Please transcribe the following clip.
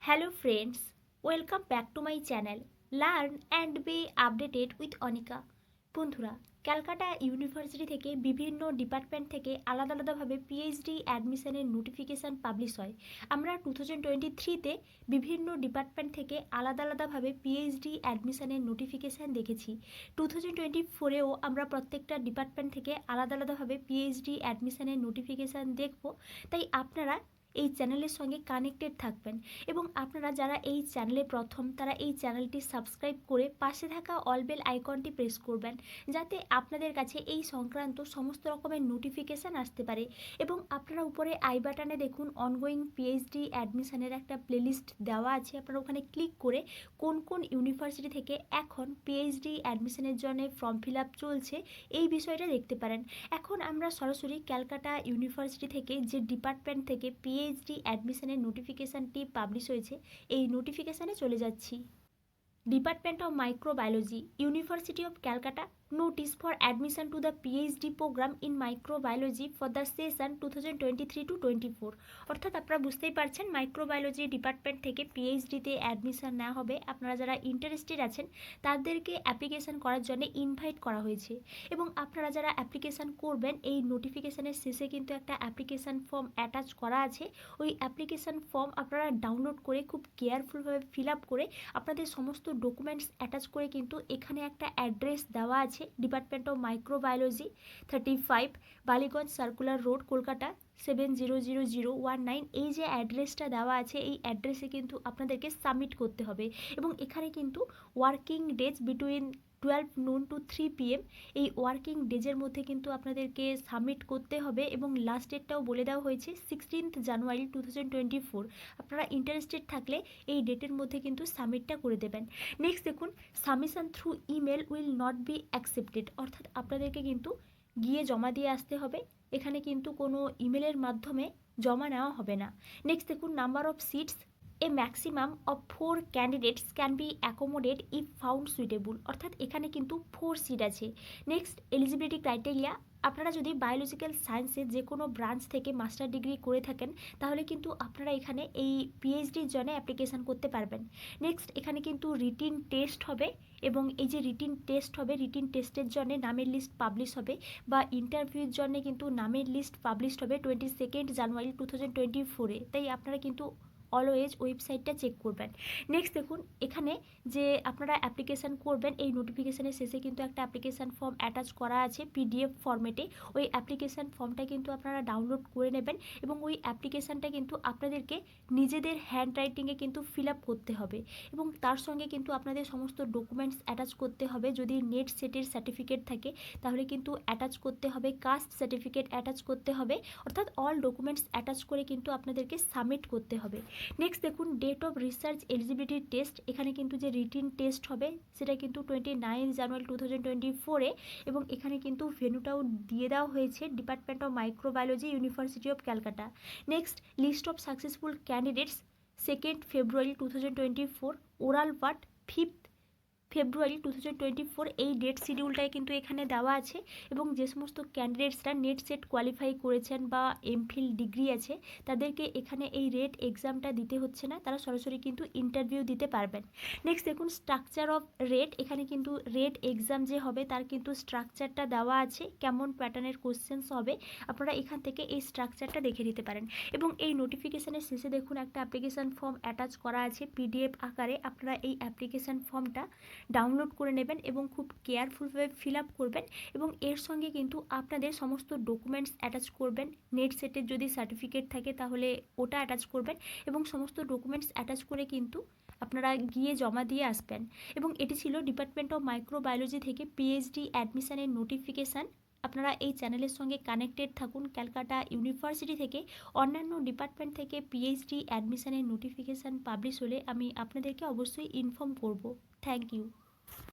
Hello friends, welcome back to my channel Learn and be updated with Anika. বন্ধুরা, Calcutta university থেকে বিভিন্ন department থেকে আলাদা আলাদাভাবে পিএইচডি অ্যাডমিশনের নোটিফিকেশান পাবলিশ হয়। আমরা 2023তে বিভিন্ন ডিপার্টমেন্ট থেকে আলাদা আলাদাভাবে পিএইচডি অ্যাডমিশনের নোটিফিকেশান দেখেছি। 2024এও আমরা প্রত্যেকটা ডিপার্টমেন্ট থেকে আলাদা আলাদাভাবে পিএইচডি অ্যাডমিশনের নোটিফিকেশান দেখব। তাই আপনারা এই চ্যানেলের সঙ্গে কানেক্টেড থাকবেন এবং আপনারা যারা এই চ্যানেলে প্রথম তারা এই চ্যানেলটি সাবস্ক্রাইব করে পাশে থাকা অল বেল আইকনটি প্রেস করবেন, যাতে আপনাদের কাছে এই সংক্রান্ত সমস্ত রকমের নোটিফিকেশান আসতে পারে। এবং আপনারা উপরে আই বাটনে দেখুন অনগোয়িং পিএইচডি অ্যাডমিশনের একটা প্লেলিস্ট দেওয়া আছে। আপনারা ওখানে ক্লিক করে কোন কোন ইউনিভার্সিটি থেকে এখন পিএইচডি অ্যাডমিশনের জন্য ফর্ম ফিল আপ চলছে এই বিষয়টা দেখতে পারেন। এখন আমরা সরাসরি ক্যালকাটা ইউনিভার্সিটি থেকে যে ডিপার্টমেন্ট থেকে পিএইচডি অ্যাডমিশনের নোটিফিকেশানটি পাবলিশ হয়েছে এই নোটিফিকেশানে চলে যাচ্ছি। Department of microbiology, university of Calcutta, notice for admission to the PhD programme in microbiology for the session 2023-24। অর্থাৎ আপনারা বুঝতেই পারছেন মাইক্রোবায়োলজি ডিপার্টমেন্ট থেকে পিএইচডিতে অ্যাডমিশন নেওয়া হবে। আপনারা যারা ইন্টারেস্টেড আছেন তাদেরকে অ্যাপ্লিকেশান করার জন্য ইনভাইট করা হয়েছে। এবং আপনারা যারা অ্যাপ্লিকেশান করবেন এই নোটিফিকেশানের শেষে কিন্তু একটা অ্যাপ্লিকেশান ফর্ম অ্যাটাচ করা আছে। ওই অ্যাপ্লিকেশান ফর্ম আপনারা ডাউনলোড করে খুব কেয়ারফুলভাবে ফিল আপ করে আপনাদের সমস্ত ডকুমেন্টস অ্যাটাচ করে কিন্তু এখানে একটা অ্যাড্রেস দেওয়া আছে। Department of microbiology, 35 Ballygunge circular road, Kolkata 700019। এই যে অ্যাড্রেসটা দেওয়া আছে এই অ্যাড্রেসে কিন্তু আপনাদেরকে সাবমিট করতে হবে। এবং এখানে কিন্তু working days between 12 noon to 3 PM এই ওয়ার্কিং ডেজের মধ্যে কিন্তু আপনাদেরকে সাবমিট করতে হবে। এবং লাস্ট ডেটটাও বলে দেওয়া হয়েছে 16th January 2024। আপনারা ইন্টারেস্টেড থাকলে এই ডেটের মধ্যে কিন্তু সাবমিটটা করে দেবেন। নেক্সট দেখুন, submission through email will not be accepted. অর্থাৎ আপনাদেরকে কিন্তু গিয়ে জমা দিয়ে আসতে হবে, এখানে কিন্তু কোনো ইমেলের মাধ্যমে জমা নেওয়া হবে না। নেক্সট দেখুন, number of seats, a maximum of 4 candidates can be accommodated if found suitable. অর্থাৎ এখানে কিন্তু 4 সিট আছে। নেক্সট, এলিজিবিলিটি ক্রাইটেরিয়া, আপনারা যদি বায়োলজিক্যাল সায়েন্সে যে কোনো ব্রাঞ্চ থেকে মাস্টার ডিগ্রি করে থাকেন তাহলে কিন্তু আপনারা এখানে এই পিএইচডির জন্য অ্যাপ্লিকেশান করতে পারবেন। নেক্সট, এখানে কিন্তু রিটিন টেস্ট হবে এবং এই যে রিটিন টেস্ট হবে রিটিন টেস্টের জন্য নামের লিস্ট পাবলিশ হবে বা ইন্টারভিউর জন্য কিন্তু নামের লিস্ট পাবলিশ হবে 22 January 2024-এ। তাই আপনারা কিন্তু অলওয়েজ ওয়েবসাইটটা চেক করবেন। নেক্সট দেখুন, এখানে যে আপনারা অ্যাপ্লিকেশান করবেন এই নোটিফিকেশানের শেষে কিন্তু একটা অ্যাপ্লিকেশান ফর্ম অ্যাটাচ করা আছে পিডিএফ ফরম্যাটে। ওই অ্যাপ্লিকেশান ফর্মটা কিন্তু আপনারা ডাউনলোড করে নেবেন এবং ওই অ্যাপ্লিকেশানটা কিন্তু আপনাদেরকে নিজেদের হ্যান্ড রাইটিংয়ে কিন্তু ফিল আপ করতে হবে এবং তার সঙ্গে কিন্তু আপনাদের সমস্ত ডকুমেন্টস অ্যাটাচ করতে হবে। যদি নেট সেটের সার্টিফিকেট থাকে তাহলে কিন্তু অ্যাটাচ করতে হবে, কাস্ট সার্টিফিকেট অ্যাটাচ করতে হবে। অর্থাৎ অল ডকুমেন্টস অ্যাটাচ করে কিন্তু আপনাদেরকে সাবমিট করতে হবে। নেক্সট দেখুন, date of research eligibility test, এখানে কিন্তু যে রিটিন টেস্ট হবে সেটা কিন্তু 29 January 2024-এ এবং এখানে কিন্তু ভেন্যুটাও দিয়ে দেওয়া হয়েছে department of microbiology, university of Calcutta. Next, list of successful candidates 2 February 2024, oral part 5 February 2024। এই ডেট শিডিউলটাই কিন্তু এখানে দেওয়া আছে এবং যে সমস্ত ক্যান্ডিডেটসরা নেট সেট কোয়ালিফাই করেছেন বা এমফিল ডিগ্রি আছে তাদেরকে এখানে এই রেট এক্সামটা দিতে হচ্ছে না, তারা সরাসরি কিন্তু ইন্টারভিউ দিতে পারবেন। নেক্সট দেখুন, স্ট্রাকচার অফ রেট, এখানে কিন্তু রেট এক্সাম যে হবে তার কিন্তু স্ট্রাকচারটা দেওয়া আছে, কেমন প্যাটার্নের কোশ্চেন্স হবে আপনারা এখান থেকে এই স্ট্রাকচারটা দেখে নিতে পারেন। এবং এই নোটিফিকেশানের শেষে দেখুন একটা অ্যাপ্লিকেশান ফর্ম অ্যাটাচ করা আছে পিডিএফ আকারে। আপনারা এই অ্যাপ্লিকেশান ফর্মটা ডাউনলোড করে নেবেন এবং খুব কেয়ারফুলভাবে ফিল আপ করবেন এবং এর সঙ্গে কিন্তু আপনাদের সমস্ত ডকুমেন্টস অ্যাটাচ করবেন। নেট সেটের যদি সার্টিফিকেট থাকে তাহলে ওটা অ্যাটাচ করবেন এবং সমস্ত ডকুমেন্টস অ্যাটাচ করে কিন্তু আপনারা গিয়ে জমা দিয়ে আসবেন। এবং এটি ছিল ডিপার্টমেন্ট অফ মাইক্রোবায়োলজি থেকে পিএইচডি অ্যাডমিশনের নোটিফিকেশান। আপনারা এই চ্যানেলের সঙ্গে কানেক্টেড থাকুন। ক্যালকাটা ইউনিভার্সিটি থেকে অন্যান্য ডিপার্টমেন্ট থেকে পিএইচডি অ্যাডমিশনের নোটিফিকেশান পাবলিশ হলে আমি আপনাদেরকে অবশ্যই ইনফর্ম করব। Thank you.